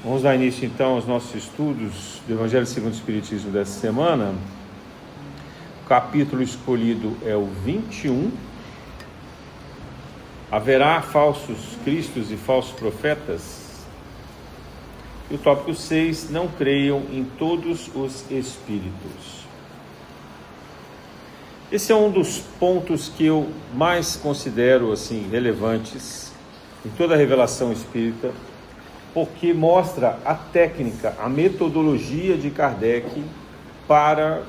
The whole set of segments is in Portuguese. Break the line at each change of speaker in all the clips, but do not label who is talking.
Vamos dar início então aos nossos estudos do Evangelho segundo o Espiritismo dessa semana. O capítulo escolhido é o 21. Haverá falsos cristos e falsos profetas? E o tópico 6, não creiam em todos os espíritos. Esse é um dos pontos que eu mais considero assim relevantes em toda a revelação espírita, porque mostra a técnica, a metodologia de Kardec para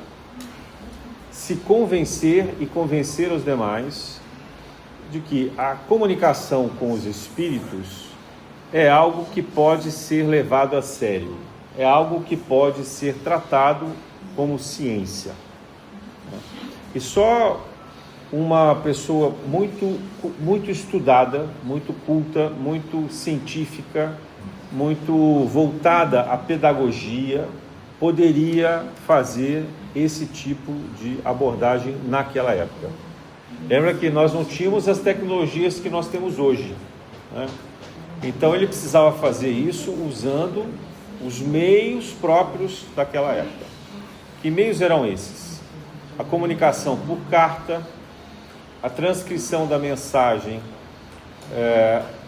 se convencer e convencer os demais de que a comunicação com os espíritos é algo que pode ser levado a sério, é algo que pode ser tratado como ciência. E só uma pessoa muito estudada, muito culta, muito científica, muito voltada à pedagogia, poderia fazer esse tipo de abordagem naquela época. Lembra que nós não tínhamos as tecnologias que nós temos hoje, né? Então ele precisava fazer isso usando os meios próprios daquela época. Que meios eram esses? A comunicação por carta, a transcrição da mensagem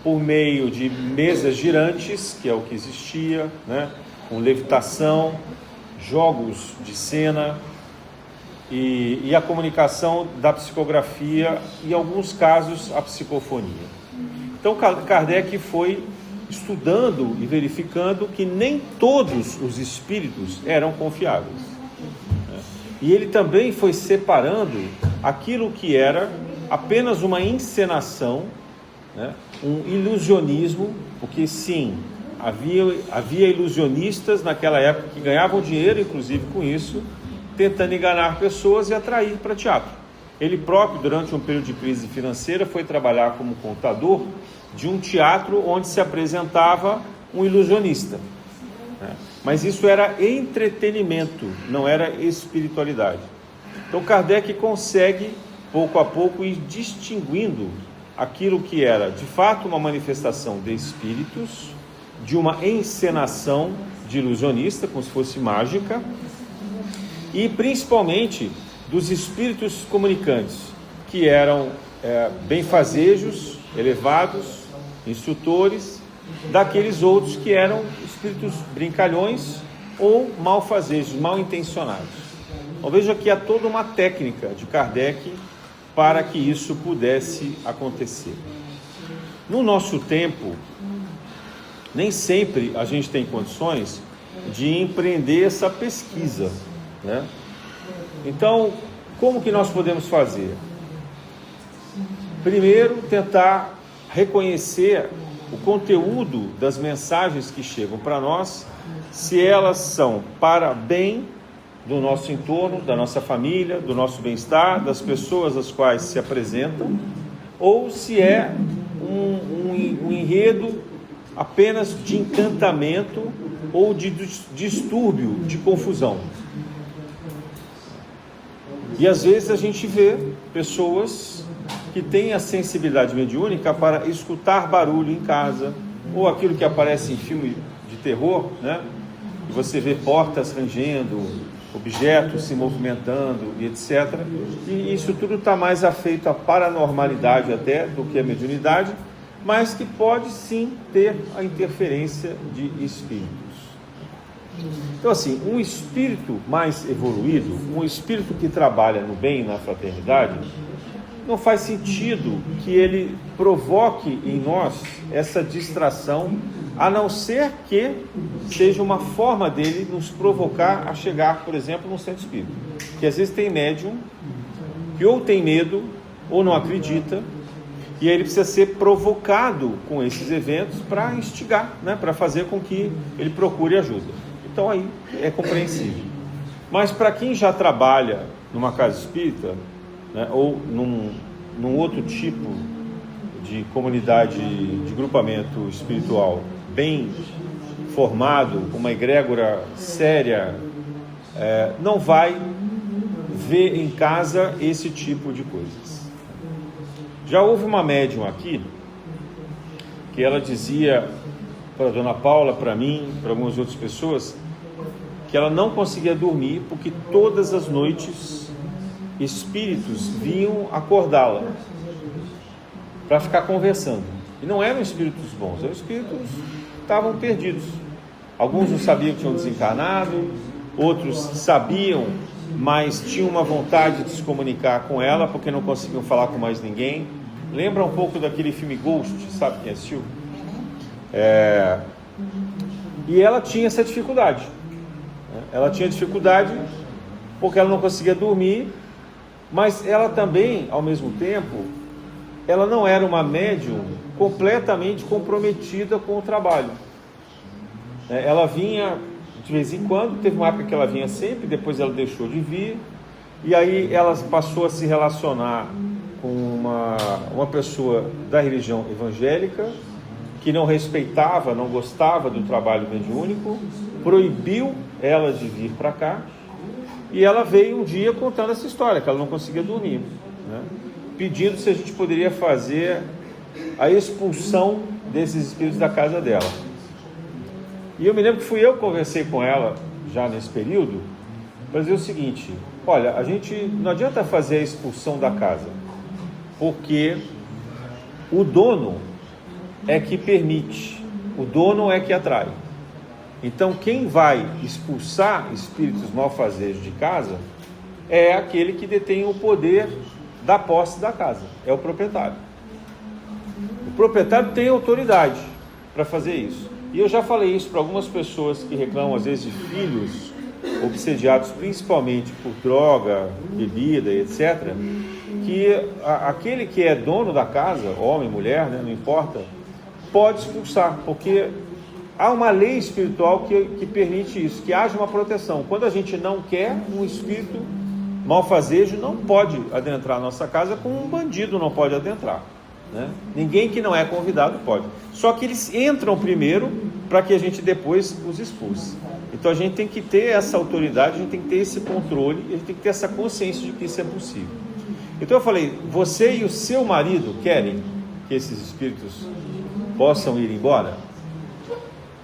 por meio de mesas girantes, que é o que existia, né? Com levitação, jogos de cena e a comunicação da psicografia e, em alguns casos, a psicofonia. Então Kardec foi estudando e verificando que nem todos os espíritos eram confiáveis. E ele também foi separando aquilo que era apenas uma encenação, né? Um ilusionismo, porque sim, havia ilusionistas naquela época que ganhavam dinheiro, inclusive com isso, tentando enganar pessoas e atrair para teatro. Ele próprio, durante um período de crise financeira, foi trabalhar como contador de um teatro onde se apresentava um ilusionista, né? Mas isso era entretenimento, não era espiritualidade. Então Kardec consegue, pouco a pouco, ir distinguindo aquilo que era, de fato, uma manifestação de espíritos, de uma encenação de ilusionista, como se fosse mágica, e principalmente dos espíritos comunicantes, que eram benfazejos, elevados, instrutores, daqueles outros que eram espíritos brincalhões ou malfazejos, mal intencionados. Então veja que há toda uma técnica de Kardec para que isso pudesse acontecer. No nosso tempo, nem sempre a gente tem condições de empreender essa pesquisa, né? Então, como que nós podemos fazer? Primeiro, tentar reconhecer o conteúdo das mensagens que chegam para nós, se elas são para bem do nosso entorno, da nossa família, do nosso bem-estar, das pessoas às quais se apresentam, ou se é um enredo apenas de encantamento ou de distúrbio, de confusão. E às vezes a gente vê pessoas que têm a sensibilidade mediúnica para escutar barulho em casa, ou aquilo que aparece em filme de terror, né? E você vê portas rangendo, objetos se movimentando e etc. E isso tudo está mais afeito à paranormalidade até do que à mediunidade, mas que pode sim ter a interferência de espíritos. Então assim, um espírito mais evoluído, um espírito que trabalha no bem e na fraternidade, não faz sentido que ele provoque em nós essa distração, a não ser que seja uma forma dele nos provocar a chegar, por exemplo, num centro espírita. Que às vezes tem médium que ou tem medo ou não acredita, e aí ele precisa ser provocado com esses eventos para instigar, né? Para fazer com que ele procure ajuda. Então aí é compreensível. Mas para quem já trabalha numa casa espírita, né, ou num outro tipo de comunidade, de grupamento espiritual bem formado, com uma egrégora séria, não vai ver em casa esse tipo de coisas. Já houve uma médium aqui que ela dizia para a dona Paula, para mim, para algumas outras pessoas, que ela não conseguia dormir porque todas as noites espíritos vinham acordá-la para ficar conversando. E não eram espíritos bons, eram espíritos que estavam perdidos. Alguns não sabiam que tinham desencarnado, outros sabiam, mas tinham uma vontade de se comunicar com ela porque não conseguiam falar com mais ninguém. Lembra um pouco daquele filme Ghost, sabe quem assistiu? E ela tinha essa dificuldade. Ela tinha dificuldade porque ela não conseguia dormir, mas ela também, ao mesmo tempo, ela não era uma médium completamente comprometida com o trabalho. Ela vinha de vez em quando, teve uma época que ela vinha sempre, depois ela deixou de vir, e aí ela passou a se relacionar com uma pessoa da religião evangélica, que não respeitava, não gostava do trabalho mediúnico, proibiu ela de vir para cá, e ela veio um dia contando essa história, que ela não conseguia dormir, né? Pedindo se a gente poderia fazer a expulsão desses espíritos da casa dela. E eu me lembro que fui eu que conversei com ela, já nesse período, para dizer o seguinte: olha, a gente não adianta fazer a expulsão da casa, porque o dono é que permite, o dono é que atrai. Então quem vai expulsar espíritos malfazejos de casa é aquele que detém o poder da posse da casa, é o proprietário. O proprietário tem autoridade para fazer isso. E eu já falei isso para algumas pessoas que reclamam às vezes de filhos obsediados principalmente por droga, bebida, etc., que aquele que é dono da casa, homem, mulher, né, não importa, pode expulsar, porque há uma lei espiritual que permite isso, que haja uma proteção. Quando a gente não quer, um espírito malfazejo não pode adentrar a nossa casa, como um bandido não pode adentrar, né? Ninguém que não é convidado pode. Só que eles entram primeiro para que a gente depois os expulse. Então a gente tem que ter essa autoridade, a gente tem que ter esse controle, a gente tem que ter essa consciência de que isso é possível. Então eu falei: você e o seu marido querem que esses espíritos possam ir embora?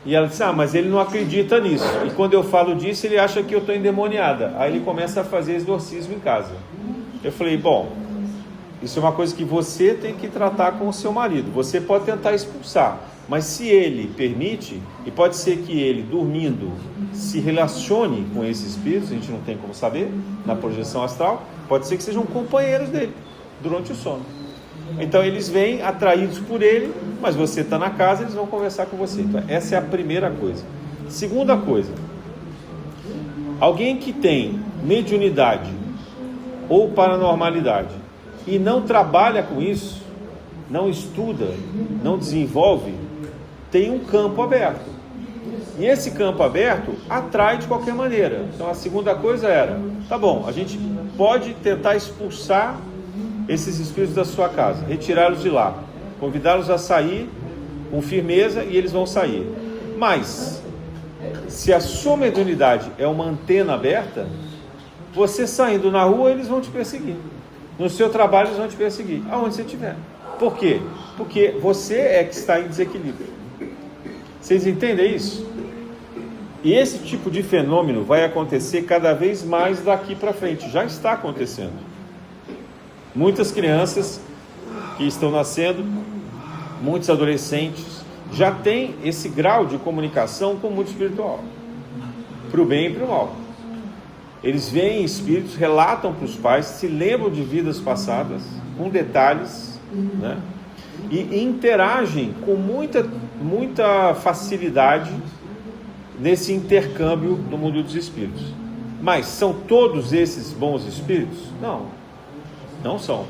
E ela disse: mas ele não acredita nisso. E quando eu falo disso, ele acha que eu estou endemoniada. Aí ele começa a fazer exorcismo em casa. Eu falei: bom, isso é uma coisa que você tem que tratar com o seu marido. Você pode tentar expulsar, mas se ele permite, e pode ser que ele, dormindo, se relacione com esses espíritos, a gente não tem como saber, na projeção astral, pode ser que sejam companheiros dele, durante o sono. Então eles vêm atraídos por ele, mas você está na casa, eles vão conversar com você. Então essa é a primeira coisa. Segunda coisa: alguém que tem mediunidade ou paranormalidade e não trabalha com isso, não estuda, não desenvolve, tem um campo aberto. E esse campo aberto atrai de qualquer maneira. Então a segunda coisa era: tá bom, a gente pode tentar expulsar esses espíritos da sua casa, retirá-los de lá, convidá-los a sair com firmeza, e eles vão sair. Mas se a sua mediunidade é uma antena aberta, você saindo na rua, eles vão te perseguir. No seu trabalho, eles vão te perseguir, aonde você estiver. Por quê? Porque você é que está em desequilíbrio. Vocês entendem isso? E esse tipo de fenômeno vai acontecer cada vez mais daqui para frente. Já está acontecendo. Muitas crianças que estão nascendo, muitos adolescentes, já têm esse grau de comunicação com o mundo espiritual, para o bem e para o mal. Eles veem espíritos, relatam para os pais, se lembram de vidas passadas, com detalhes, né? E interagem com muita facilidade nesse intercâmbio do mundo dos espíritos. Mas são todos esses bons espíritos? Não são.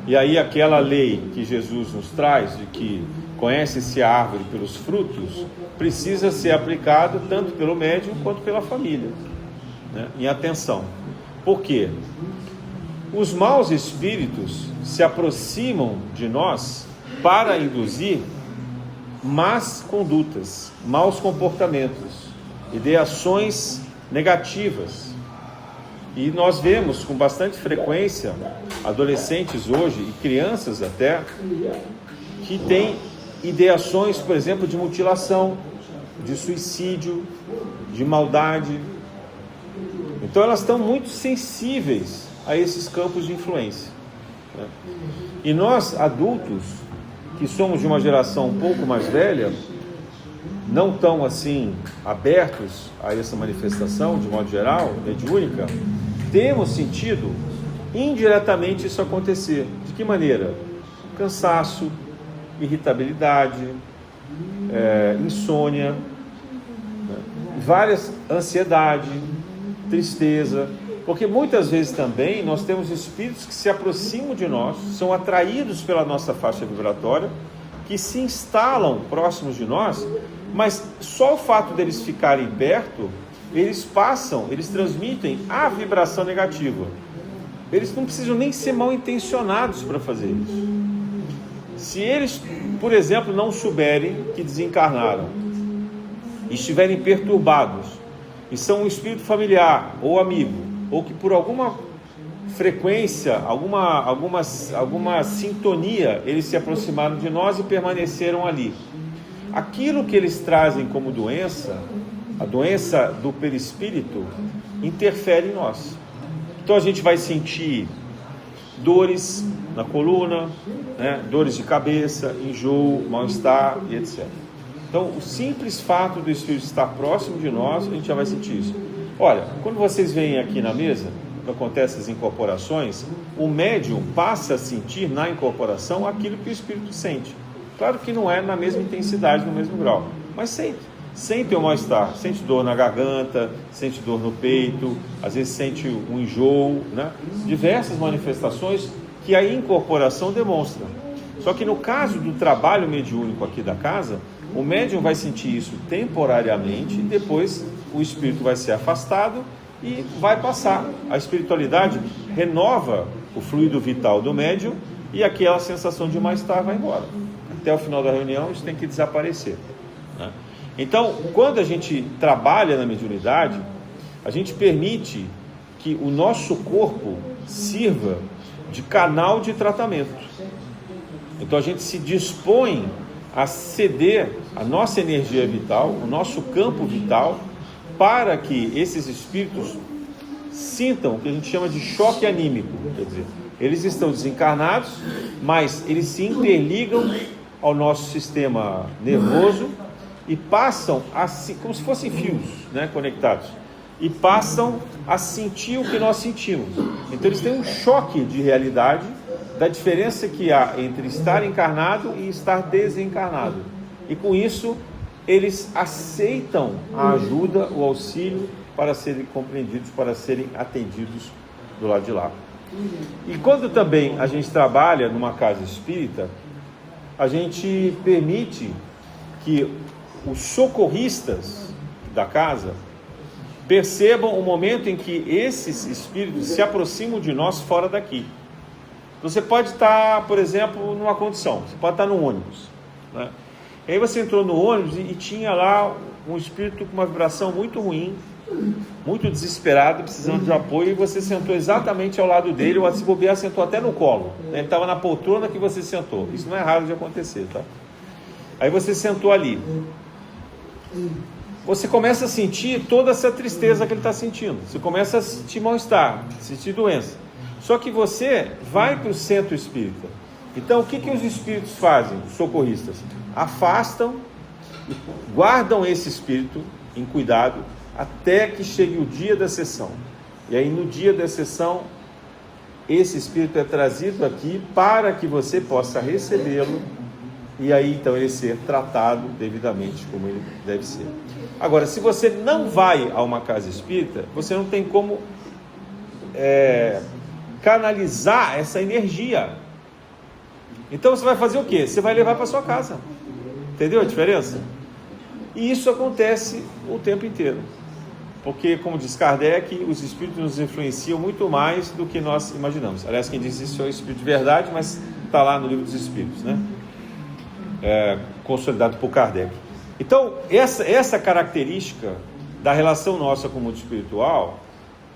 E aí aquela lei que Jesus nos traz, de que conhece-se a árvore pelos frutos, precisa ser aplicada tanto pelo médium quanto pela família, né? Em atenção. Por quê? Os maus espíritos se aproximam de nós para induzir más condutas, maus comportamentos, ideações negativas. E nós vemos com bastante frequência adolescentes hoje, e crianças até, que têm ideações, por exemplo, de mutilação, de suicídio, de maldade. Então elas estão muito sensíveis a esses campos de influência, né? E nós, adultos, que somos de uma geração um pouco mais velha, não tão assim abertos a essa manifestação, de modo geral, mediúnica, temos sentido indiretamente isso acontecer. De que maneira? Cansaço, irritabilidade, insônia, né? Várias, ansiedade, tristeza, porque muitas vezes também nós temos espíritos que se aproximam de nós, são atraídos pela nossa faixa vibratória, que se instalam próximos de nós, mas só o fato deles ficarem perto, eles transmitem a vibração negativa. Eles não precisam nem ser mal intencionados para fazer isso. Se eles, por exemplo, não souberem que desencarnaram, e estiverem perturbados, e são um espírito familiar ou amigo, ou que por alguma frequência, alguma sintonia, eles se aproximaram de nós e permaneceram ali. Aquilo que eles trazem como doença, a doença do perispírito, interfere em nós. Então a gente vai sentir dores na coluna, né? Dores de cabeça, enjoo, mal-estar e etc. Então o simples fato do espírito estar próximo de nós, a gente já vai sentir isso. Olha, quando vocês vêm aqui na mesa, quando acontecem as incorporações, o médium passa a sentir na incorporação aquilo que o espírito sente. Claro que não é na mesma intensidade, no mesmo grau, mas sente o mal-estar, sente dor na garganta, sente dor no peito, às vezes sente um enjoo, né? Diversas manifestações que a incorporação demonstra. Só que no caso do trabalho mediúnico aqui da casa, o médium vai sentir isso temporariamente e depois o espírito vai ser afastado e vai passar. A espiritualidade renova o fluido vital do médium e aquela sensação de mal-estar vai embora. Até o final da reunião isso tem que desaparecer, né? Então, quando a gente trabalha na mediunidade, a gente permite que o nosso corpo sirva de canal de tratamento. Então a gente se dispõe a ceder a nossa energia vital, o nosso campo vital, para que esses espíritos sintam o que a gente chama de choque anímico. Quer dizer, eles estão desencarnados, mas eles se interligam ao nosso sistema nervoso e passam a, como se fossem fios, né, conectados, e passam a sentir o que nós sentimos. Então eles têm um choque de realidade da diferença que há entre estar encarnado e estar desencarnado. E com isso eles aceitam a ajuda, o auxílio para serem compreendidos, para serem atendidos do lado de lá. E quando também a gente trabalha numa casa espírita, a gente permite que os socorristas da casa percebam o momento em que esses espíritos se aproximam de nós fora daqui. Você pode estar, por exemplo, numa condição, você pode estar no ônibus, né? E aí você entrou no ônibus e tinha lá um espírito com uma vibração muito ruim, muito desesperado, precisando de apoio, e você sentou exatamente ao lado dele, ou se bobear, sentou até no colo, né? Ele estava na poltrona que você sentou. Isso não é raro de acontecer, tá? Aí você sentou ali. Você começa a sentir toda essa tristeza que ele está sentindo. Você começa a sentir mal-estar, sentir doença. Só que você vai para o centro espírita. Então o que os espíritos fazem, os socorristas? Afastam, guardam esse espírito em cuidado até que chegue o dia da sessão. E aí no dia da sessão, esse espírito é trazido aqui para que você possa recebê-lo e aí então ele ser tratado devidamente como ele deve ser. Agora, se você não vai a uma casa espírita, você não tem como canalizar essa energia. Então você vai fazer o quê? Você vai levar para sua casa. Entendeu a diferença? E isso acontece o tempo inteiro. Porque, como diz Kardec, os espíritos nos influenciam muito mais do que nós imaginamos. Aliás, quem diz isso é o espírito de verdade, mas está lá no livro dos espíritos, né? Consolidado por Kardec. Então, essa característica da relação nossa com o mundo espiritual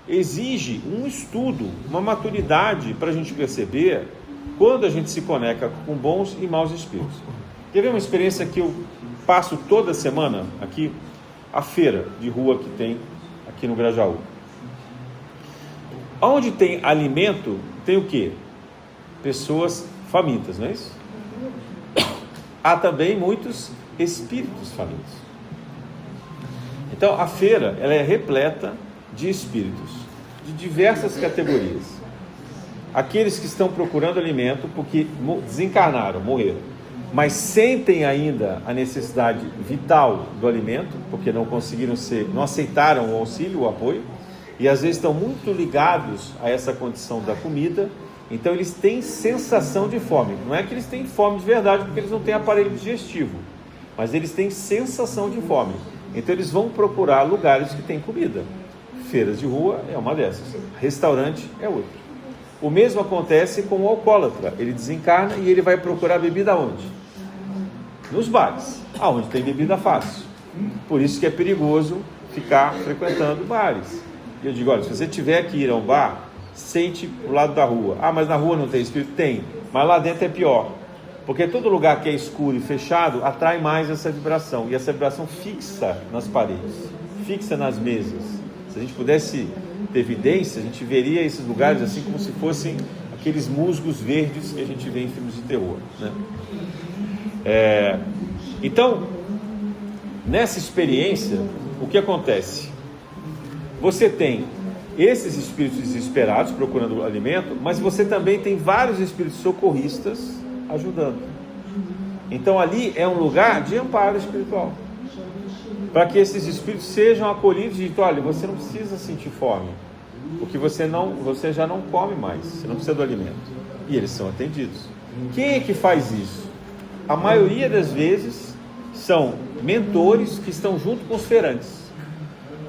exige um estudo, uma maturidade para a gente perceber quando a gente se conecta com bons e maus espíritos. Quer ver uma experiência que eu passo toda semana aqui? A feira de rua que tem aqui no Grajaú. Onde tem alimento, tem o quê? Pessoas famintas, não é isso? Há também muitos espíritos famintos. Então a feira, ela é repleta de espíritos de diversas categorias. Aqueles que estão procurando alimento porque desencarnaram, morreram, mas sentem ainda a necessidade vital do alimento, porque não conseguiram não aceitaram o auxílio, o apoio, e às vezes estão muito ligados a essa condição da comida, então eles têm sensação de fome. Não é que eles têm fome de verdade, porque eles não têm aparelho digestivo, mas eles têm sensação de fome. Então eles vão procurar lugares que têm comida. Feiras de rua é uma dessas, restaurante é outra. O mesmo acontece com o alcoólatra. Ele desencarna e ele vai procurar bebida onde? Nos bares, aonde tem bebida fácil. Por isso que é perigoso ficar frequentando bares. E eu digo, olha, se você tiver que ir a um bar, sente pro lado da rua. Ah, mas na rua não tem espírito? Tem, mas lá dentro é pior. Porque todo lugar que é escuro e fechado atrai mais essa vibração. E essa vibração fixa nas paredes, fixa nas mesas. Se a gente pudesse ter evidência, a gente veria esses lugares assim como se fossem aqueles musgos verdes que a gente vê em filmes de terror, né? Então, nessa experiência, o que acontece? Você tem esses espíritos desesperados procurando alimento, mas você também tem vários espíritos socorristas ajudando. Então ali é um lugar de amparo espiritual, para que esses espíritos sejam acolhidos e dito, olha, você não precisa sentir fome, porque você já não come mais, você não precisa do alimento. E eles são atendidos. Quem é que faz isso? A maioria das vezes são mentores que estão junto com os feirantes.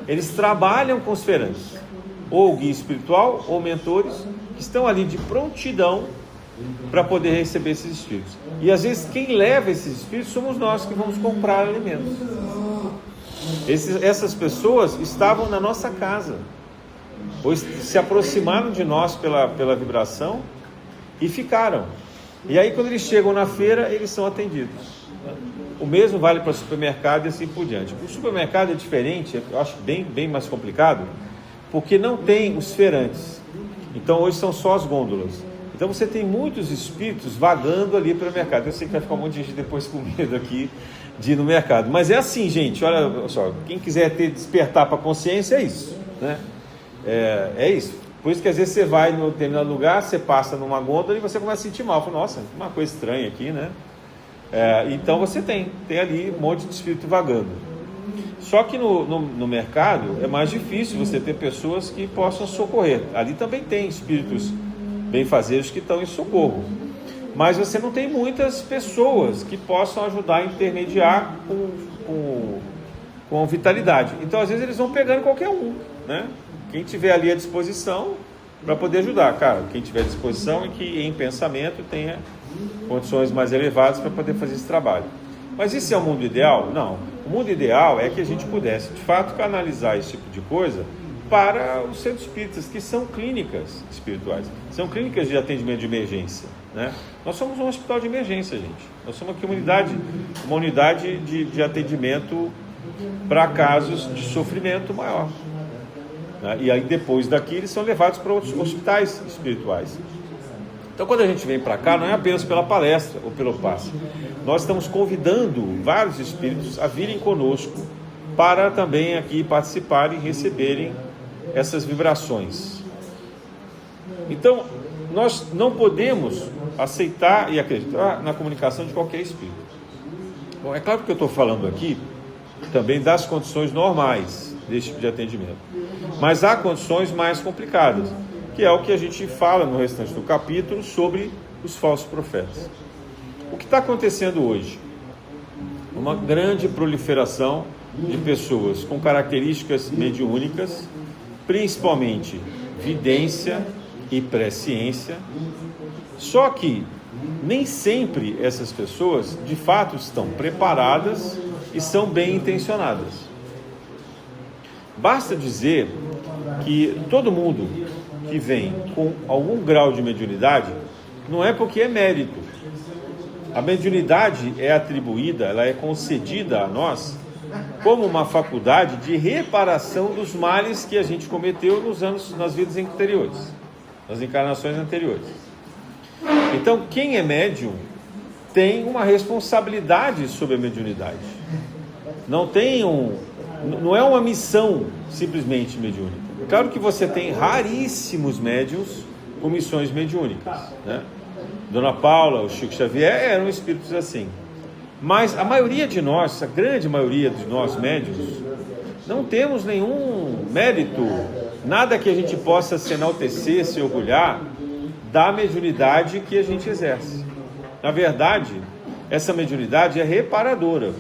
Eles trabalham com os feirantes, ou guia espiritual, ou mentores, que estão ali de prontidão para poder receber esses espíritos. E às vezes quem leva esses espíritos somos nós que vamos comprar alimentos. Essas pessoas estavam na nossa casa, pois se aproximaram de nós pela vibração e ficaram. E aí quando eles chegam na feira, eles são atendidos. O mesmo vale para o supermercado e assim por diante. O supermercado é diferente, eu acho bem mais complicado, porque não tem os feirantes. Então hoje são só as gôndolas. Então você tem muitos espíritos vagando ali pelo mercado. Eu sei que vai ficar um monte de gente depois com medo aqui de ir no mercado. Mas é assim, gente, olha só, quem quiser despertar para a consciência é isso, né? É isso. Por isso que às vezes você vai em determinado lugar, você passa numa gôndola e você começa a sentir mal. Fala, nossa, uma coisa estranha aqui, né? Então você tem ali um monte de espírito vagando. Só que no mercado é mais difícil você ter pessoas que possam socorrer. Ali também tem espíritos benfazejos que estão em socorro, mas você não tem muitas pessoas que possam ajudar a intermediar com vitalidade. Então às vezes eles vão pegando qualquer um, né? Quem tiver ali à disposição para poder ajudar, cara, quem tiver à disposição e que em pensamento tenha condições mais elevadas para poder fazer esse trabalho. Mas isso é o mundo ideal? Não. O mundo ideal é que a gente pudesse de fato canalizar esse tipo de coisa para os centros espíritas, que são clínicas espirituais, são clínicas de atendimento de emergência, né? Nós somos um hospital de emergência, gente. Nós somos aqui uma unidade de atendimento para casos de sofrimento maior, né? E aí depois daqui eles são levados para outros hospitais espirituais. Então quando a gente vem para cá, não é apenas pela palestra ou pelo passe, nós estamos convidando vários espíritos a virem conosco para também aqui participarem e receberem essas vibrações. Então, nós não podemos aceitar e acreditar na comunicação de qualquer espírito. Bom, é claro que eu estou falando aqui também das condições normais desse tipo de atendimento, mas há condições mais complicadas, que é o que a gente fala no restante do capítulo sobre os falsos profetas. O que está acontecendo hoje? Uma grande proliferação de pessoas com características mediúnicas, principalmente vidência e presciência, só que nem sempre essas pessoas de fato estão preparadas e são bem intencionadas. Basta dizer que todo mundo que vem com algum grau de mediunidade não é porque é mérito, A mediunidade é atribuída, ela é concedida a nós como uma faculdade de reparação dos males que a gente cometeu nas vidas anteriores, nas encarnações anteriores. Então, quem é médium tem uma responsabilidade sobre a mediunidade. Não é uma missão simplesmente mediúnica. Claro que você tem raríssimos médiuns com missões mediúnicas, né? Dona Paula, o Chico Xavier eram espíritos assim. Mas a maioria de nós, a grande maioria de nós médiuns, não temos nenhum mérito, nada que a gente possa se enaltecer, se orgulhar da mediunidade que a gente exerce. Na verdade, essa mediunidade é reparadora.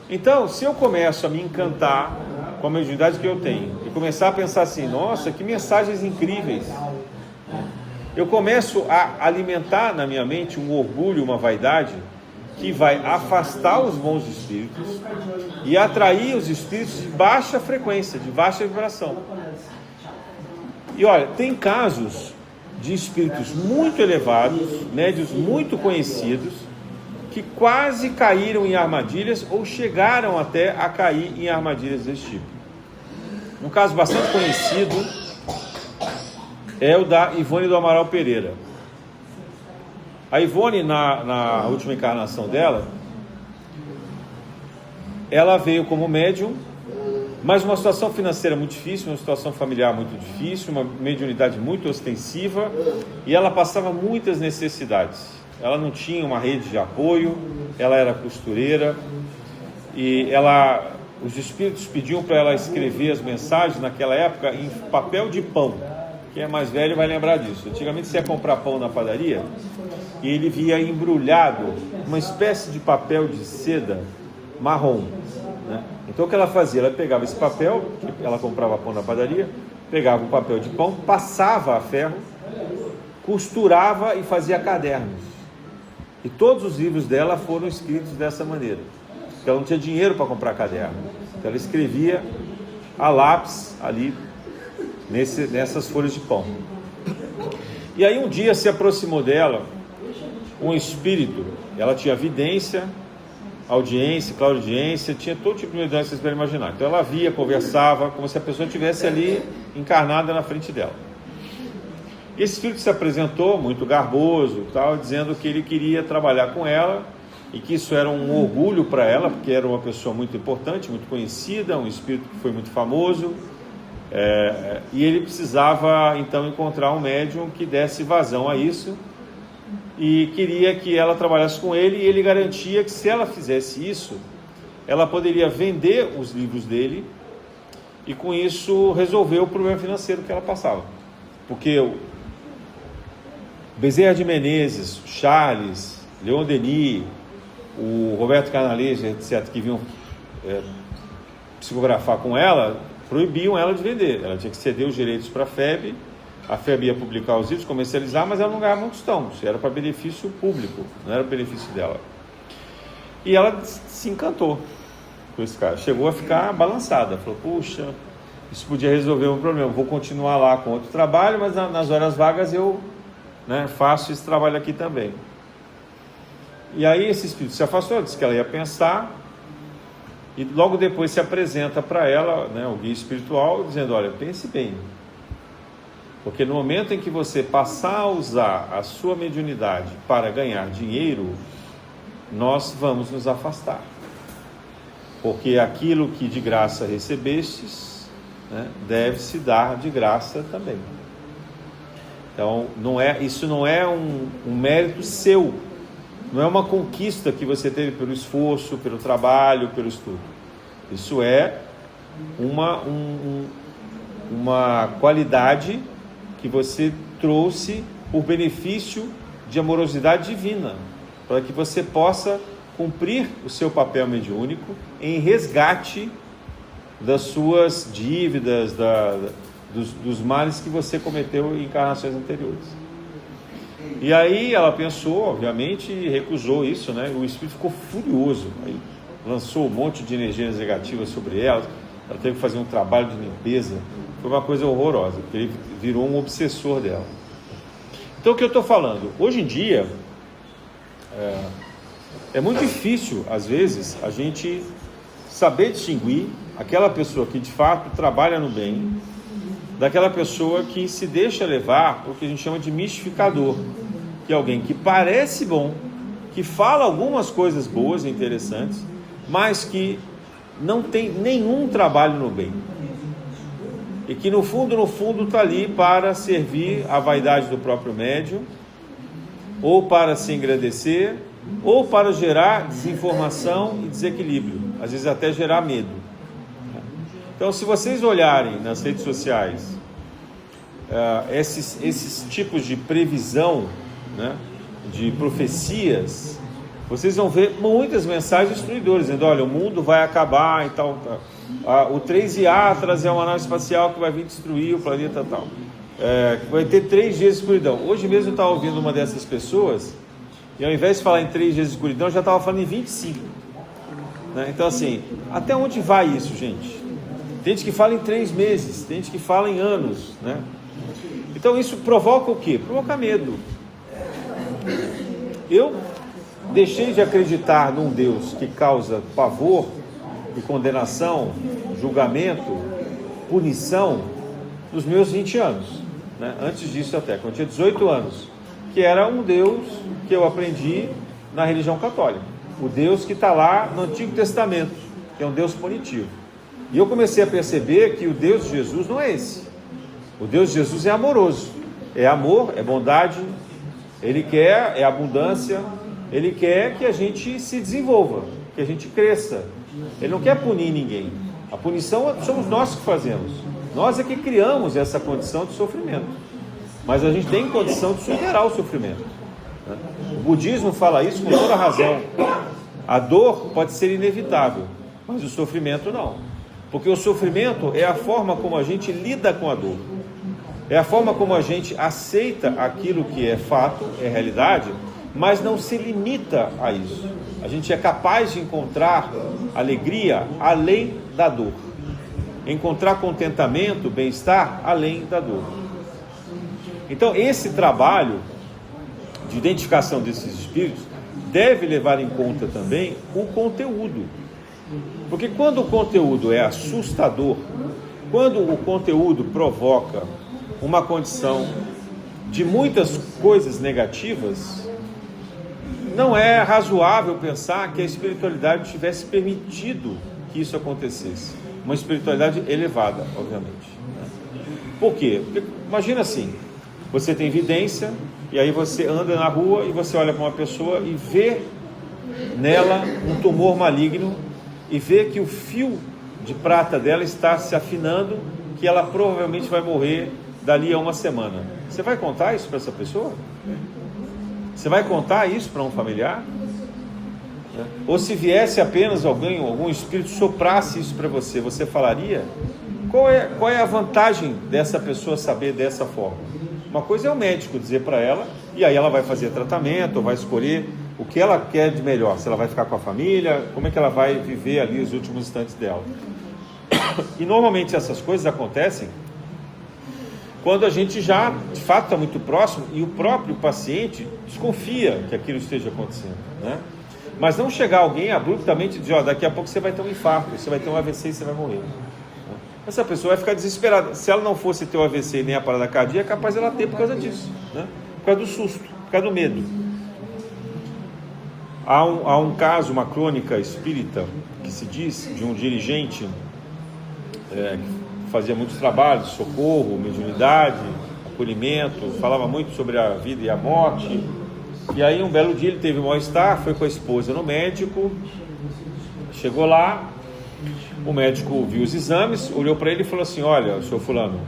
Então, se eu começo a me encantar com a mediunidade que eu tenho e começar a pensar assim, nossa, que mensagens incríveis, eu começo a alimentar na minha mente um orgulho, uma vaidade que vai afastar os bons espíritos e atrair os espíritos de baixa frequência, de baixa vibração. E olha, tem casos de espíritos muito elevados, médios muito conhecidos, que quase caíram em armadilhas ou chegaram até a cair em armadilhas desse tipo. Um caso bastante conhecido é o da Ivone do Amaral Pereira. A Ivone, na última encarnação dela, ela veio como médium, mas uma situação financeira muito difícil, uma situação familiar muito difícil, uma mediunidade muito ostensiva, e ela passava muitas necessidades. Ela não tinha uma rede de apoio, ela era costureira, e os espíritos pediam para ela escrever as mensagens naquela época em papel de pão. Quem é mais velho vai lembrar disso. Antigamente você ia comprar pão na padaria e ele via embrulhado uma espécie de papel de seda marrom, né? Então o que ela fazia? Ela pegava esse papel, que ela comprava pão na padaria, pegava o papel de pão, passava a ferro, costurava e fazia cadernos. E todos os livros dela foram escritos dessa maneira. Porque ela não tinha dinheiro para comprar caderno. Então ela escrevia a lápis ali nessas folhas de pão. E aí um dia se aproximou dela um espírito. Ela tinha vidência, audiência, claudiência, tinha todo tipo de mediunidade que vocês podem imaginar. Então ela via, conversava, como se a pessoa estivesse ali encarnada na frente dela. E esse espírito se apresentou muito garboso, tal, dizendo que ele queria trabalhar com ela e que isso era um orgulho para ela, porque era uma pessoa muito importante, muito conhecida, um espírito que foi muito famoso. E ele precisava então encontrar um médium que desse vazão a isso e queria que ela trabalhasse com ele, e ele garantia que se ela fizesse isso, ela poderia vender os livros dele e com isso resolver o problema financeiro que ela passava, porque o Bezerra de Menezes, Charles, Leon Denis, o Roberto Canaleja, etc., que vinham psicografar com ela, proibiam ela de vender. Ela tinha que ceder os direitos para a FEB ia publicar os livros, comercializar, mas ela não ganhava um tostão, isso era para benefício público, não era benefício dela. E ela se encantou com esse cara, chegou a ficar balançada, falou, puxa, isso podia resolver um problema, vou continuar lá com outro trabalho, mas nas horas vagas eu faço esse trabalho aqui também. E aí esse espírito se afastou, disse que ela ia pensar, e logo depois se apresenta para ela, o guia espiritual, dizendo, olha, pense bem, porque no momento em que você passar a usar a sua mediunidade para ganhar dinheiro, nós vamos nos afastar, porque aquilo que de graça recebestes, deve se dar de graça também. Então isso não é um mérito seu, não é uma conquista que você teve pelo esforço, pelo trabalho, pelo estudo. Isso é uma qualidade que você trouxe por benefício de amorosidade divina, para que você possa cumprir o seu papel mediúnico em resgate das suas dívidas, dos males que você cometeu em encarnações anteriores. E aí ela pensou, obviamente, e recusou isso, O espírito ficou furioso, aí lançou um monte de energias negativas sobre ela teve que fazer um trabalho de limpeza, foi uma coisa horrorosa, porque ele virou um obsessor dela. Então o que eu estou falando? Hoje em dia, É muito difícil, às vezes, a gente saber distinguir aquela pessoa que de fato trabalha no bem, daquela pessoa que se deixa levar por que a gente chama de mistificador, que é alguém que parece bom, que fala algumas coisas boas e interessantes, mas que não tem nenhum trabalho no bem. E que no fundo está ali para servir a vaidade do próprio médium, ou para se engrandecer, ou para gerar desinformação e desequilíbrio, às vezes até gerar medo. Então, se vocês olharem nas redes sociais, esses tipos de previsão, né, de profecias, vocês vão ver muitas mensagens destruidoras, dizendo, olha, o mundo vai acabar e tal. O 3IA trazer uma nave espacial que vai vir destruir o planeta tal. Vai ter 3 dias de escuridão. Hoje mesmo eu estava ouvindo uma dessas pessoas, e ao invés de falar em 3 dias de escuridão, eu já estava falando em 25. Né? Então, assim, até onde vai isso, gente? Tem gente que fala em 3 meses, tem gente que fala em anos, né? Então isso provoca o quê? Provoca medo. Eu deixei de acreditar num Deus que causa pavor e condenação, julgamento, punição nos meus 20 anos, né? Antes disso até, quando eu tinha 18 anos, que era um Deus que eu aprendi na religião católica, o Deus que está lá no Antigo Testamento, que é um Deus punitivo. E eu comecei a perceber que o Deus de Jesus não é esse. O Deus de Jesus é amoroso, é amor, é bondade, Ele quer, é abundância, Ele quer que a gente se desenvolva, que a gente cresça. Ele não quer punir ninguém. A punição somos nós que fazemos. Nós é que criamos essa condição de sofrimento. Mas a gente tem condição de superar o sofrimento. O budismo fala isso com toda razão. A dor pode ser inevitável, mas o sofrimento não. Porque o sofrimento é a forma como a gente lida com a dor. É a forma como a gente aceita aquilo que é fato, é realidade, mas não se limita a isso. A gente é capaz de encontrar alegria além da dor. Encontrar contentamento, bem-estar além da dor. Então, esse trabalho de identificação desses espíritos deve levar em conta também o conteúdo. Porque quando o conteúdo é assustador, quando o conteúdo provoca uma condição de muitas coisas negativas, não é razoável pensar que a espiritualidade tivesse permitido que isso acontecesse. Uma espiritualidade elevada, obviamente. Por quê? Porque, imagina assim, você tem vidência, e aí você anda na rua e você olha para uma pessoa e vê nela um tumor maligno, e vê que o fio de prata dela está se afinando, que ela provavelmente vai morrer dali a uma semana. Você vai contar isso para essa pessoa? Você vai contar isso para um familiar? Ou se viesse apenas algum espírito soprasse isso para você, você falaria? Qual é a vantagem dessa pessoa saber dessa forma? Uma coisa é o médico dizer para ela, e aí ela vai fazer tratamento, ou vai escolher o que ela quer de melhor, se ela vai ficar com a família, como é que ela vai viver ali os últimos instantes dela. E normalmente essas coisas acontecem quando a gente já, de fato, está muito próximo e o próprio paciente desconfia que aquilo esteja acontecendo, né? Mas não chegar alguém abruptamente e dizer, ó, daqui a pouco você vai ter um infarto, você vai ter um AVC e você vai morrer. Essa pessoa vai ficar desesperada. Se ela não fosse ter o AVC nem a parada cardíaca, é capaz ela ter por causa disso, né? Por causa do susto, por causa do medo. Há um caso, uma crônica espírita, que se diz, de um dirigente que fazia muitos trabalhos, socorro, mediunidade, acolhimento, falava muito sobre a vida e a morte. E aí um belo dia ele teve um mal-estar, foi com a esposa no médico, chegou lá, o médico viu os exames, olhou para ele e falou assim, olha, senhor fulano,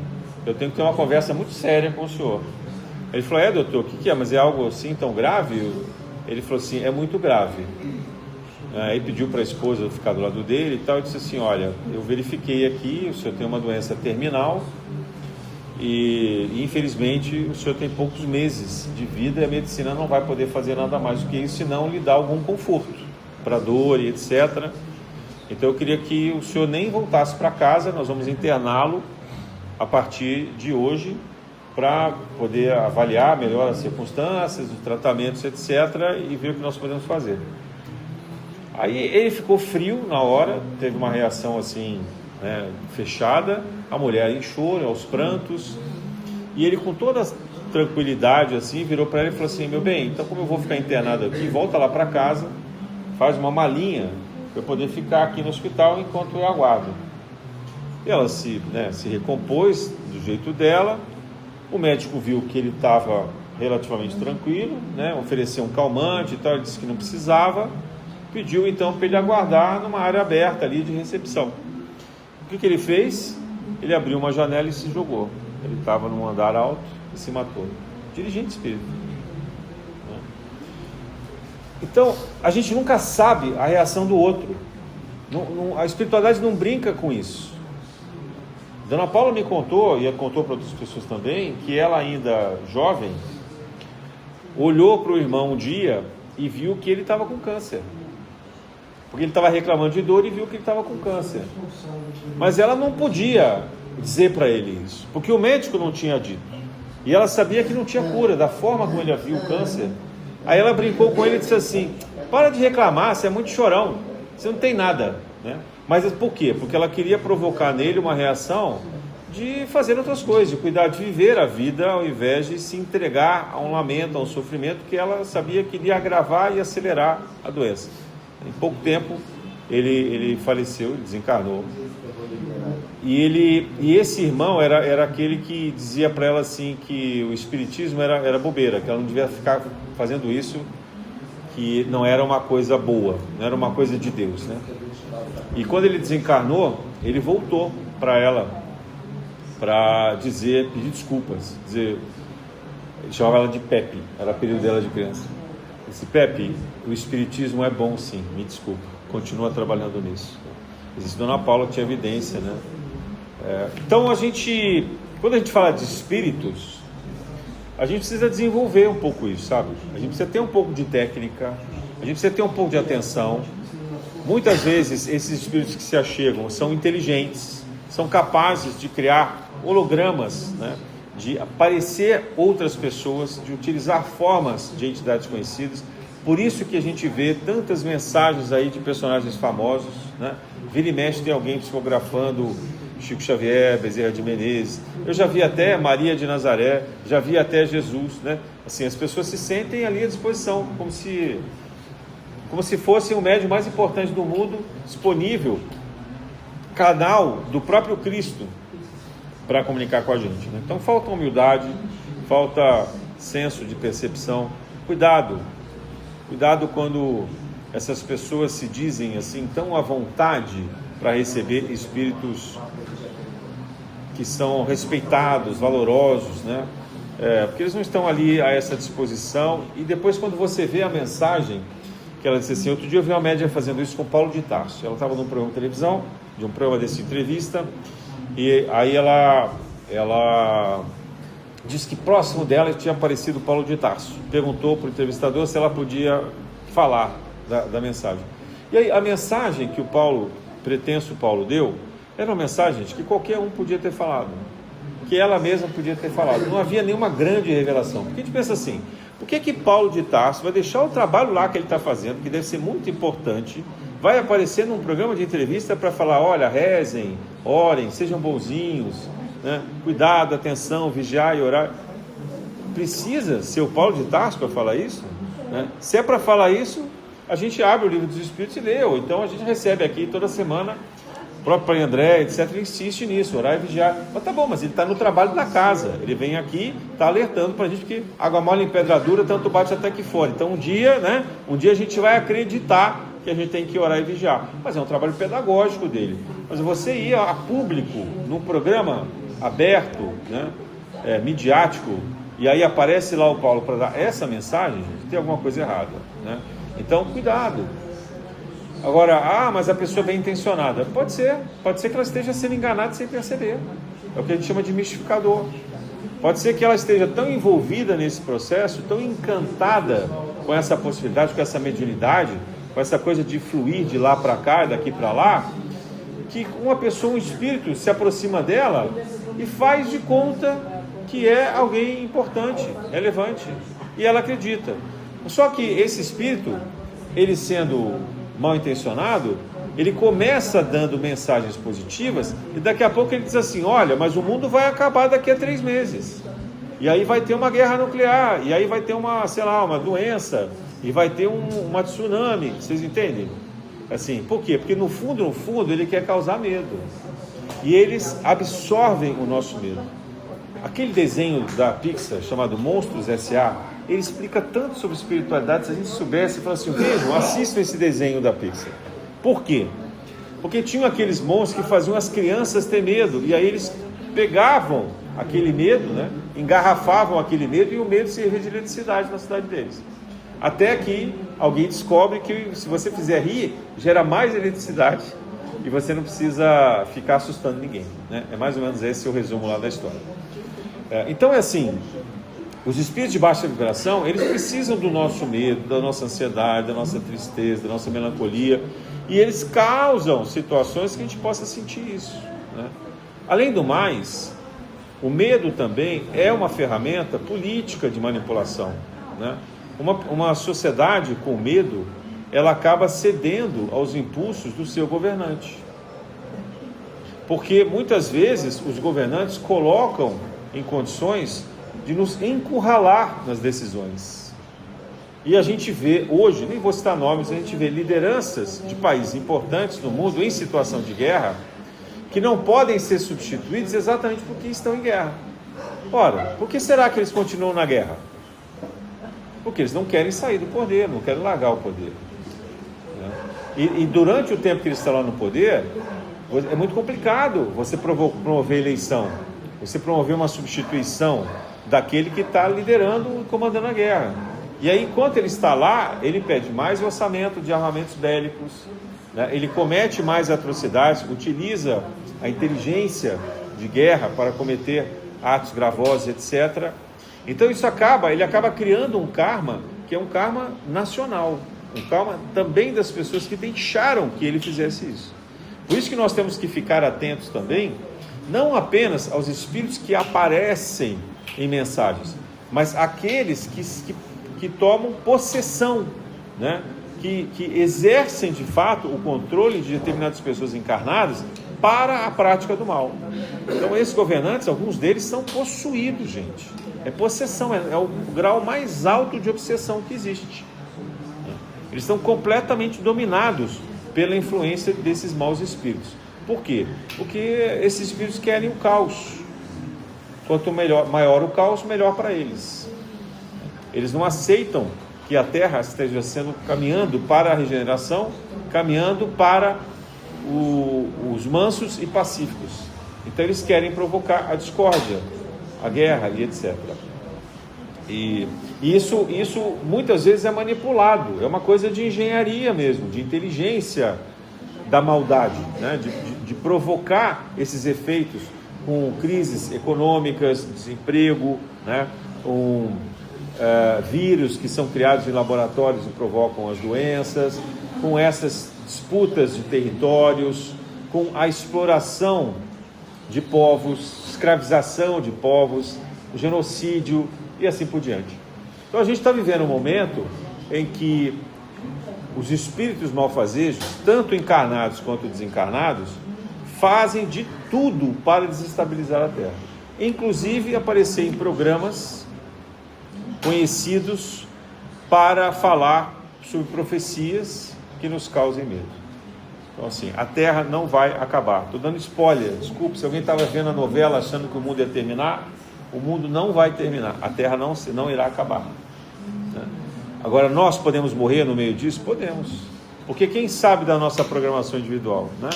eu tenho que ter uma conversa muito séria com o senhor. Ele falou, doutor, o que é? Mas é algo assim tão grave? Ele falou assim, é muito grave. Aí pediu para a esposa ficar do lado dele e tal, e disse assim, olha, eu verifiquei aqui, o senhor tem uma doença terminal e infelizmente o senhor tem poucos meses de vida e a medicina não vai poder fazer nada mais do que isso, senão lhe dar algum conforto para dor e etc. Então eu queria que o senhor nem voltasse para casa, nós vamos interná-lo a partir de hoje para poder avaliar melhor as circunstâncias, os tratamentos, etc. e ver o que nós podemos fazer. Aí ele ficou frio na hora, teve uma reação assim, né, fechada, a mulher em choro, aos prantos, e ele com toda tranquilidade assim, virou para ela e falou assim: meu bem, então como eu vou ficar internado aqui, volta lá para casa, faz uma malinha para eu poder ficar aqui no hospital enquanto eu aguardo. E ela se recompôs do jeito dela. O médico viu que ele estava relativamente tranquilo, né, ofereceu um calmante e tal, ele disse que não precisava, pediu então para ele aguardar numa área aberta ali de recepção. O que ele fez? Ele abriu uma janela e se jogou. Ele estava num andar alto e se matou. Dirigente espírita. Então, a gente nunca sabe a reação do outro. A espiritualidade não brinca com isso. Dona Paula me contou, e contou para outras pessoas também, que ela ainda jovem, olhou para o irmão um dia e viu que ele estava com câncer. Porque ele estava reclamando de dor e viu que ele estava com câncer. Mas ela não podia dizer para ele isso, porque o médico não tinha dito. E ela sabia que não tinha cura, da forma como ele viu o câncer. Aí ela brincou com ele e disse assim: para de reclamar, você é muito chorão, você não tem nada, né? Mas por quê? Porque ela queria provocar nele uma reação de fazer outras coisas, de cuidar, de viver a vida, ao invés de se entregar a um lamento, a um sofrimento que ela sabia que iria agravar e acelerar a doença. Em pouco tempo ele faleceu, desencarnou. E esse irmão era aquele que dizia para ela assim que o espiritismo era bobeira, que ela não devia ficar fazendo isso, que não era uma coisa boa, não era uma coisa de Deus, né? E quando ele desencarnou, ele voltou para ela para pedir desculpas, ele chamava ela de Pepe, era o apelido dela de criança. Esse Pepe, o espiritismo é bom sim, me desculpa, continua trabalhando nisso. Existe Dona Paula que tinha evidência, né? Então quando a gente fala de espíritos, a gente precisa desenvolver um pouco isso, sabe? A gente precisa ter um pouco de técnica, a gente precisa ter um pouco de atenção. Muitas vezes esses espíritos que se achegam são inteligentes, são capazes de criar hologramas, né? De aparecer outras pessoas, de utilizar formas de entidades conhecidas. Por isso que a gente vê tantas mensagens aí de personagens famosos, né? Vira e mexe tem alguém psicografando Chico Xavier, Bezerra de Menezes. Eu já vi até Maria de Nazaré, já vi até Jesus, né? Assim, as pessoas se sentem ali à disposição, como se fosse o médium mais importante do mundo disponível, canal do próprio Cristo para comunicar com a gente, né? Então falta humildade, falta senso de percepção. Cuidado quando essas pessoas se dizem assim tão à vontade para receber espíritos que são respeitados, valorosos, né? Porque eles não estão ali a essa disposição. E depois, quando você vê a mensagem que ela disse assim, outro dia eu vi uma médium fazendo isso com Paulo de Tarso. Ela estava num programa de televisão, de um programa dessa entrevista, e aí ela disse que próximo dela tinha aparecido Paulo de Tarso. Perguntou para o entrevistador se ela podia falar da mensagem. E aí a mensagem que o pretenso Paulo deu, era uma mensagem de que qualquer um podia ter falado, que ela mesma podia ter falado. Não havia nenhuma grande revelação. Porque a gente pensa assim, por que Paulo de Tarso vai deixar o trabalho lá que ele está fazendo, que deve ser muito importante, vai aparecer num programa de entrevista para falar, olha, rezem, orem, sejam bonzinhos, né? Cuidado, atenção, vigiar e orar. Precisa ser o Paulo de Tarso para falar isso, né? Se é para falar isso, a gente abre o livro dos Espíritos e lê, ou então a gente recebe aqui toda semana, o próprio Pai André, etc, ele insiste nisso, orar e vigiar. Mas tá bom, mas ele está no trabalho da casa, ele vem aqui, está alertando para a gente que água mole em pedra dura, tanto bate até que fora. Então um dia a gente vai acreditar que a gente tem que orar e vigiar, mas é um trabalho pedagógico dele. Mas você ir a público, num programa aberto, né, midiático, e aí aparece lá o Paulo para dar essa mensagem, gente, tem alguma coisa errada, né? Então cuidado. Agora, mas a pessoa é bem intencionada. Pode ser que ela esteja sendo enganada sem perceber. É o que a gente chama de mistificador. Pode ser que ela esteja tão envolvida nesse processo, tão encantada com essa possibilidade, com essa mediunidade, com essa coisa de fluir de lá para cá, daqui para lá, que uma pessoa, um espírito, se aproxima dela e faz de conta que é alguém importante, relevante, e ela acredita. Só que esse espírito, ele sendo mal intencionado, ele começa dando mensagens positivas e daqui a pouco ele diz assim: olha, mas o mundo vai acabar daqui a 3 meses. E aí vai ter uma guerra nuclear, e aí vai ter uma, sei lá, uma doença, e vai ter uma tsunami. Vocês entendem? Assim, por quê? Porque no fundo, ele quer causar medo. E eles absorvem o nosso medo. Aquele desenho da Pixar chamado Monstros S.A., ele explica tanto sobre espiritualidade. Se a gente soubesse, fala assim: vejam, assistam esse desenho da Pixar. Por quê? Porque tinham aqueles monstros que faziam as crianças ter medo, e aí eles pegavam aquele medo, né, engarrafavam aquele medo, e o medo servia de eletricidade na cidade deles. Até que alguém descobre que se você fizer rir, gera mais eletricidade e você não precisa ficar assustando ninguém, né? É mais ou menos esse o resumo lá da história. Então é assim, os espíritos de baixa vibração, eles precisam do nosso medo, da nossa ansiedade, da nossa tristeza, da nossa melancolia, e eles causam situações que a gente possa sentir isso, né? Além do mais, o medo também é uma ferramenta política de manipulação, né? Uma sociedade com medo, ela acaba cedendo aos impulsos do seu governante. Porque muitas vezes os governantes colocam em condições de nos encurralar nas decisões. E a gente vê hoje, nem vou citar nomes, a gente vê lideranças de países importantes no mundo em situação de guerra que não podem ser substituídos exatamente porque estão em guerra. Ora, por que será que eles continuam na guerra? Porque eles não querem sair do poder, não querem largar o poder, né? E durante o tempo que eles estão lá no poder, é muito complicado você promover eleição, você promover uma substituição daquele que está liderando e comandando a guerra. E aí, enquanto ele está lá, ele pede mais orçamento de armamentos bélicos, né? Ele comete mais atrocidades, utiliza a inteligência de guerra para cometer atos gravosos, etc. Então ele acaba criando um karma, que é um karma nacional, um karma também das pessoas que deixaram que ele fizesse isso. Por isso que nós temos que ficar atentos também, não apenas aos espíritos que aparecem em mensagens, mas aqueles que tomam possessão, né? Que exercem de fato o controle de determinadas pessoas encarnadas para a prática do mal. Então esses governantes, alguns deles são possuídos, gente. É possessão, é o grau mais alto de obsessão que existe. Eles estão completamente dominados pela influência desses maus espíritos. Por quê? Porque esses espíritos querem o caos. Quanto maior o caos, melhor para eles. Eles não aceitam que a Terra esteja caminhando para a regeneração, caminhando para os mansos e pacíficos. Então eles querem provocar a discórdia, a guerra e etc. E isso muitas vezes é manipulado, é uma coisa de engenharia mesmo, de inteligência da maldade, né? de provocar esses efeitos com crises econômicas, desemprego, né? Com vírus que são criados em laboratórios e provocam as doenças, com essas disputas de territórios, com a exploração de povos, escravização de povos, o genocídio e assim por diante. Então a gente está vivendo um momento em que os espíritos malfazejos, tanto encarnados quanto desencarnados, fazem de tudo para desestabilizar a Terra, inclusive aparecer em programas conhecidos para falar sobre profecias que nos causem medo. Então assim, a Terra não vai acabar. Estou dando spoiler, desculpe, se alguém estava vendo a novela achando que o mundo ia terminar, o mundo não vai terminar, a Terra não irá acabar, né? Agora, nós podemos morrer no meio disso? Podemos, porque quem sabe da nossa programação individual, né?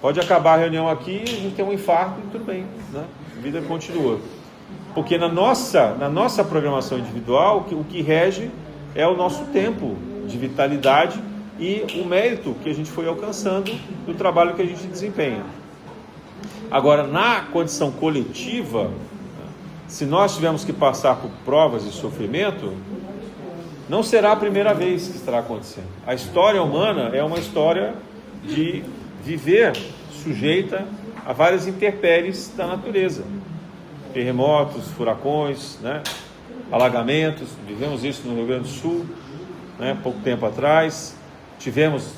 Pode acabar a reunião aqui, a gente tem um infarto e tudo bem, né? A vida continua. Porque na nossa programação individual, o que rege é o nosso tempo de vitalidade e o mérito que a gente foi alcançando do trabalho que a gente desempenha. Agora, na condição coletiva, se nós tivermos que passar por provas e sofrimento, não será a primeira vez que estará acontecendo. A história humana é uma história de viver sujeita a várias intempéries da natureza. Terremotos, furacões, né? Alagamentos, vivemos isso no Rio Grande do Sul, né? Pouco tempo atrás, tivemos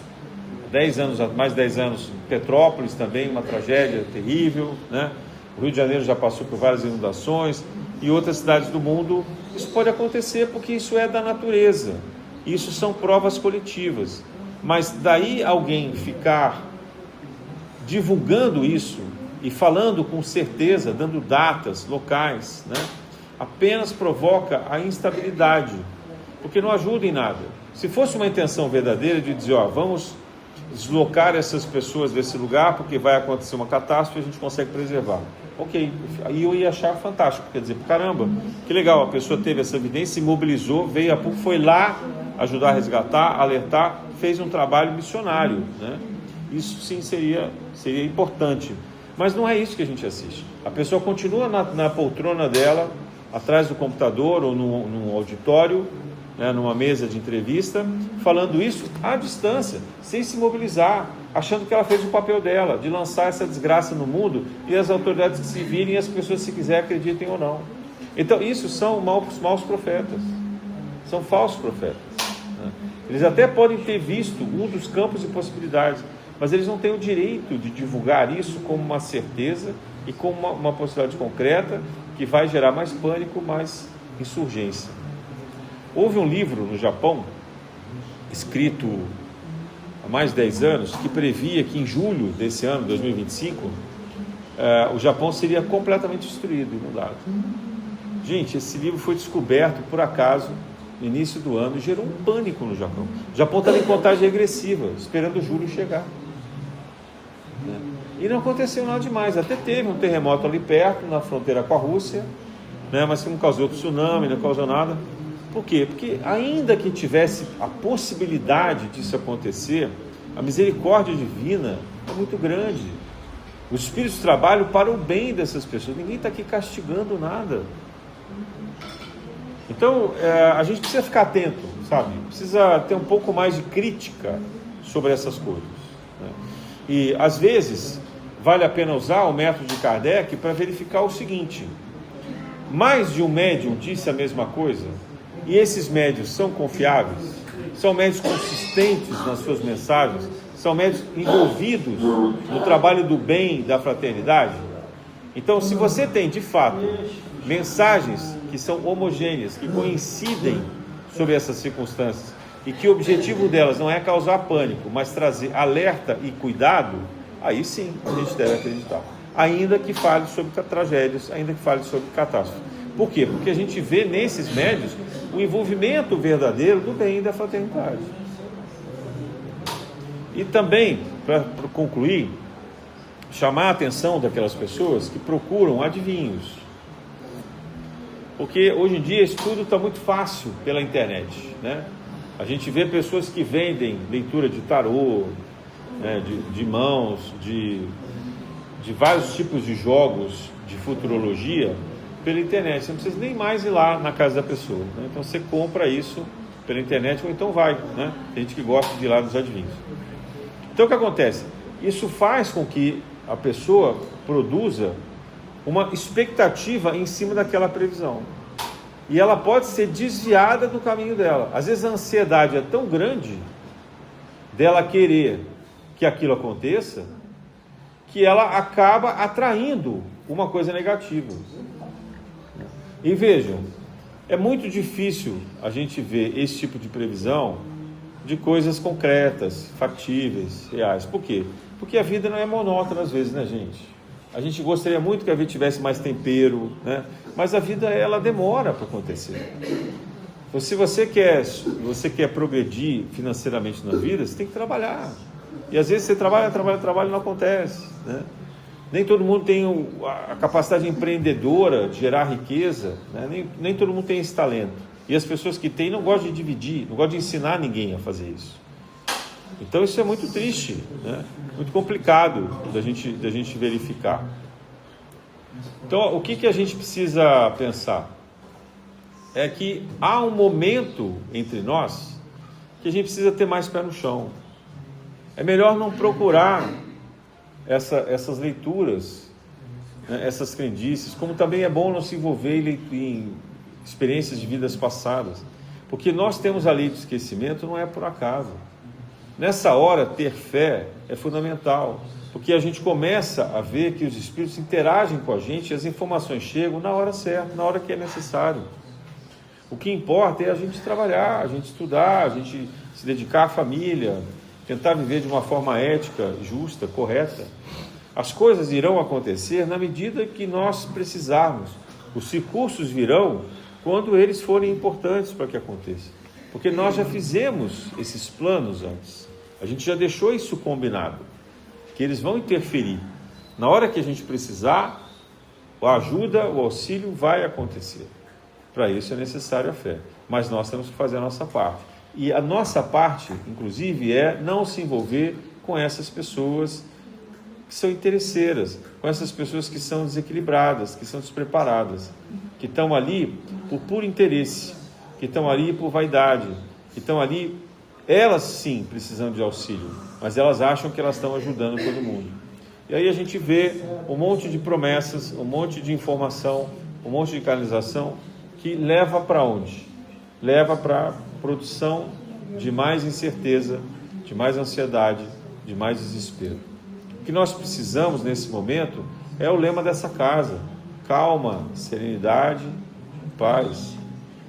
10 anos, mais de 10 anos, Petrópolis também, uma tragédia terrível, né? O Rio de Janeiro já passou por várias inundações, e outras cidades do mundo. Isso pode acontecer porque isso é da natureza, isso são provas coletivas, mas daí alguém ficar divulgando isso e falando com certeza, dando datas locais, né, apenas provoca a instabilidade, porque não ajuda em nada. Se fosse uma intenção verdadeira de dizer, vamos deslocar essas pessoas desse lugar porque vai acontecer uma catástrofe e a gente consegue preservar, ok, aí eu ia achar fantástico, quer dizer, caramba, que legal, a pessoa teve essa evidência, se mobilizou, veio a PUC, foi lá ajudar a resgatar, alertar, fez um trabalho missionário, né? Isso sim seria importante, mas não é isso que a gente assiste. A pessoa continua na poltrona dela, atrás do computador ou num auditório, né, numa mesa de entrevista, falando isso à distância, sem se mobilizar, achando que ela fez o papel dela, de lançar essa desgraça no mundo, e as autoridades que se virem, e as pessoas, se quiser, acreditem ou não. Então isso são maus profetas, são falsos profetas, né? Eles até podem ter visto um dos campos de possibilidades, mas eles não têm o direito de divulgar isso como uma certeza e como uma possibilidade concreta que vai gerar mais pânico, mais insurgência. Houve um livro no Japão, escrito há mais de 10 anos, que previa que em julho desse ano, 2025, o Japão seria completamente destruído, inundado. Gente, esse livro foi descoberto por acaso no início do ano e gerou um pânico no Japão. O Japão estava em contagem regressiva, esperando julho chegar. E não aconteceu nada demais. Até teve um terremoto ali perto, na fronteira com a Rússia, né, mas que não causou tsunami, não causou nada. Por quê? Porque ainda que tivesse a possibilidade disso acontecer, a misericórdia divina é muito grande. Os espíritos trabalham para o bem dessas pessoas. Ninguém está aqui castigando nada. Então, a gente precisa ficar atento, sabe? Precisa ter um pouco mais de crítica sobre essas coisas, né? E, às vezes, vale a pena usar o método de Kardec para verificar o seguinte: mais de um médium disse a mesma coisa, e esses médios são confiáveis? São médios consistentes nas suas mensagens? São médios envolvidos no trabalho do bem, da fraternidade? Então, se você tem, de fato, mensagens que são homogêneas, que coincidem sobre essas circunstâncias, e que o objetivo delas não é causar pânico, mas trazer alerta e cuidado, aí sim a gente deve acreditar. Ainda que fale sobre tragédias, ainda que fale sobre catástrofes. Por quê? Porque a gente vê nesses médios o envolvimento verdadeiro do bem e da fraternidade. E também, para concluir, chamar a atenção daquelas pessoas que procuram adivinhos. Porque hoje em dia isso tudo está muito fácil pela internet, né? A gente vê pessoas que vendem leitura de tarô, né, de mãos, de vários tipos de jogos de futurologia pela internet. Você não precisa nem mais ir lá na casa da pessoa, né? Então você compra isso pela internet ou então vai, né? Tem gente que gosta de ir lá nos adivinhos. Então o que acontece? Isso faz com que a pessoa produza uma expectativa em cima daquela previsão. E ela pode ser desviada do caminho dela. Às vezes a ansiedade é tão grande dela querer que aquilo aconteça, que ela acaba atraindo uma coisa negativa. E vejam, é muito difícil a gente ver esse tipo de previsão de coisas concretas, factíveis, reais. Por quê? Porque a vida não é monótona às vezes, né, gente? A gente gostaria muito que a vida tivesse mais tempero, né? Mas a vida, ela demora para acontecer. Então, se você quer progredir financeiramente na vida, você tem que trabalhar. E às vezes você trabalha e não acontece, né? Nem todo mundo tem a capacidade empreendedora de gerar riqueza, né? Nem todo mundo tem esse talento. E as pessoas que têm não gostam de dividir, não gostam de ensinar ninguém a fazer isso. Então isso é muito triste, né? Muito complicado da gente verificar. Então o que a gente precisa pensar? É que há um momento entre nós que a gente precisa ter mais pé no chão. É melhor não procurar essas leituras, né, essas crendices, como também é bom não se envolver em experiências de vidas passadas, porque nós temos a lei do esquecimento, não é por acaso. Nessa hora, ter fé é fundamental, porque a gente começa a ver que os espíritos interagem com a gente e as informações chegam na hora certa, na hora que é necessário. O que importa é a gente trabalhar, a gente estudar, a gente se dedicar à família, tentar viver de uma forma ética, justa, correta. As coisas irão acontecer na medida que nós precisarmos. Os recursos virão quando eles forem importantes para que aconteça. Porque nós já fizemos esses planos antes. A gente já deixou isso combinado, que eles vão interferir. Na hora que a gente precisar, a ajuda, o auxílio vai acontecer. Para isso é necessário a fé. Mas nós temos que fazer a nossa parte. E a nossa parte, inclusive, é não se envolver com essas pessoas que são interesseiras, com essas pessoas que são desequilibradas, que são despreparadas, que estão ali por puro interesse, que estão ali por vaidade, que estão ali, elas sim, precisando de auxílio, mas elas acham que elas estão ajudando todo mundo. E aí a gente vê um monte de promessas, um monte de informação, um monte de canalização, que leva para onde? Leva para a produção de mais incerteza, de mais ansiedade, de mais desespero. O que nós precisamos nesse momento é o lema dessa casa: calma, serenidade, paz.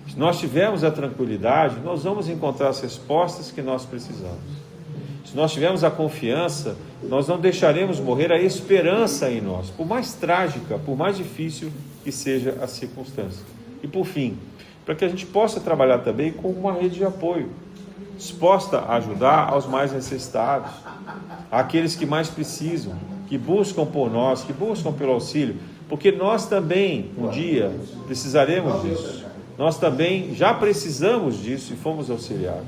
Se nós tivermos a tranquilidade, nós vamos encontrar as respostas que nós precisamos. Se nós tivermos a confiança, nós não deixaremos morrer a esperança em nós, por mais trágica, por mais difícil que seja a circunstância. E por fim, para que a gente possa trabalhar também com uma rede de apoio, disposta a ajudar aos mais necessitados, àqueles que mais precisam, que buscam por nós, que buscam pelo auxílio, porque nós também, um dia, precisaremos disso. Nós também já precisamos disso e fomos auxiliados.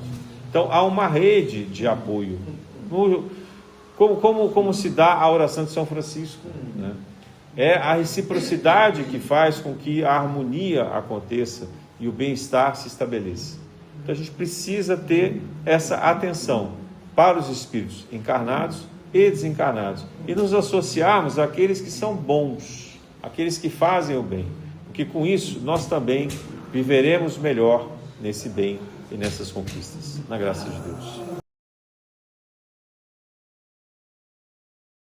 Então, há uma rede de apoio. Como se dá a oração de São Francisco, né? É a reciprocidade que faz com que a harmonia aconteça e o bem-estar se estabeleça. Então, a gente precisa ter essa atenção para os espíritos encarnados e desencarnados e nos associarmos àqueles que são bons, àqueles que fazem o bem, porque com isso nós também viveremos melhor nesse bem e nessas conquistas, na graça de Deus.